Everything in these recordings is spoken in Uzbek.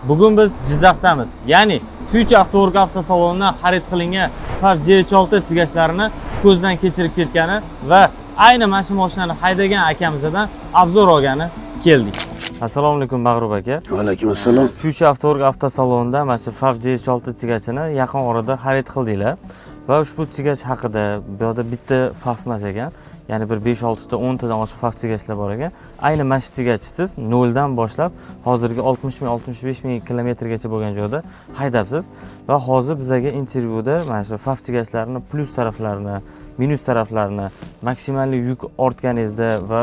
Bugun biz Jizzaxdamiz. Ya'ni Future Avtowork avtosalonidan xarid qilingan FAV GH6 sigachlarini ko'zdan kechirib ketgani va ayni mana shu mashinani haydagan akamizdan obzor olgani keldik. Assalomu alaykum Mag'rub aka. Va alaykum assalom. Future Avtowork avtosalonida mana shu FAV GH6 sigachini yaqin orada xarid qildinglar. Va ushbu sigach haqida bu yerda bitta FAV emas ekan. Ya'ni bir 5-6 ta 10 tadan oshiq FAV sigachlar bor ekan. Ayni mana shu sigachsiz 0 dan boshlab hozirgi 60 ming 65 ming kilometrgacha bo'lgan joyda haydabsiz va hozir bizga intervyuda mana shu FAV sigachlarini plus taraflarini, minus taraflarini, maksimal yuk ortganingizda va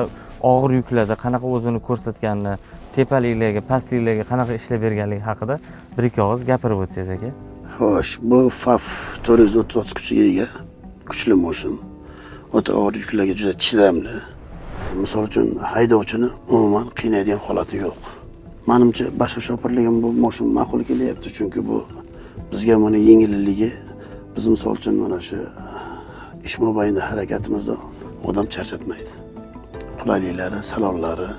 og'ir yuklarda qanaqa o'zini ko'rsatganini, tepaliklarga, pastliklarga qanaqa ishlab berganligi haqida bir ikki og'iz gapirib o'tsangiz aka. Xo'sh, bu FAV 430 kuchiga ega kuchli mashin. O'ta og'ir yuklarga juda chidamli. Misol uchun haydovchini umuman qiynaydigan holati yo'q. Menimcha boshqa shopirligim bu mashin ma'qul kelyapti, chunki bu bizga mana yengilligi, biz misol uchun mana shu ish mobaynida harakatimizda odam charchatmaydi. Qulayliklari, salonlari,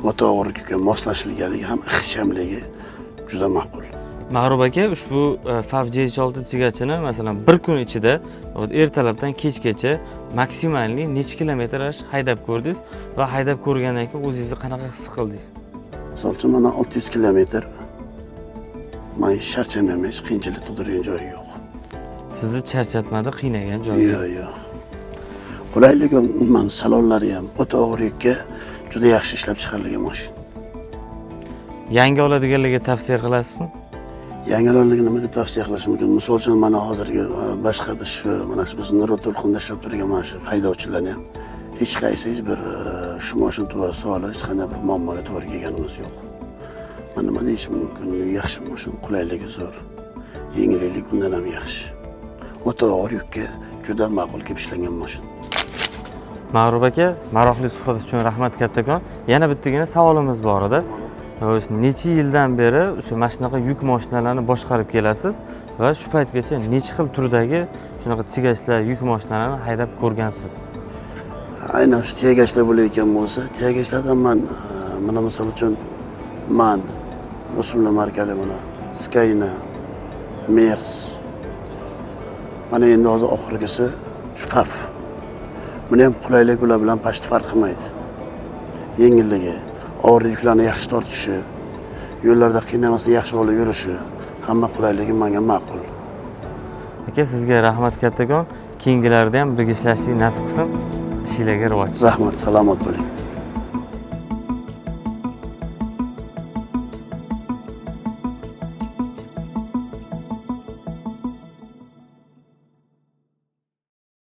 o'ta og'ir yukka moslashilganligi ham ixchamligi juda ma'qul. Mag'rub aka, ushbu FAV GH6 sigachini masalan bir kun ichida ertalabdan kechgacha maksimalli necha kilometraj haydab ko'rdingiz va haydab ko'rgandan keyin o'zingizni qanaqa his qildingiz? Misol uchun mana 600 kilometr men charchamay, hech qiyinchilik tug'dirgan joyi yo'q. Sizni charchatmadi, qiynagan joyi yo'q. Yo'q. Qulayligi umuman salonlari ham o'ta og'ir yukka juda yaxshi ishlab chiqarilgan mashina. Yangi oladiganlarga tavsiya qilasizmi? Yangilanligini nima deb tavsiya qilish mumkin? Misol uchun mana hozirgi boshqa biz shu mana shu biz Nurotulxonda ishlab turgan mana shu haydovchilarni ham hech qaysi bir shu mashina to'g'ri savol hech qanday bir muammoga to'g'ri kelganimiz yo'q. Mana nima deyish mumkin? Yaxshi mashina, qulayligi zo'r. Yengillik undan ham yaxshi. O'ta og'ir yukka juda ma'qul kelib ishlangan mashina. Mag'rub aka, maroqli suhbat uchun rahmat kattakon. Yana bittagina savolimiz bor edi. Necha yildan beri o'sha mana shunaqa yuk mashinalarini boshqarib kelasiz va shu paytgacha necha xil turdagi shunaqa sigachlar, yuk mashinalarini haydab ko'rgansiz? Aynan shu tegachlar bo'layotgan bo'lsa, tegachlardan mana misol uchun rusumli markali mana Skyna, Mers. Mana endi hozir oxirgisi shu FAV. Buni ham qulaylik ular bilan past farq qilmaydi. Yengilligi, og'ir yuklarni yaxshi tortishi, yo'llarda qiynalmasdan yaxshi olib yurishi, hamma qulayligi menga ma'qul. Aka, sizga rahmat kattakon. Keyingilarida ham birga ishlashni nasib qilsin. Ishingizga rivoj. Rahmat, salomat bo'ling.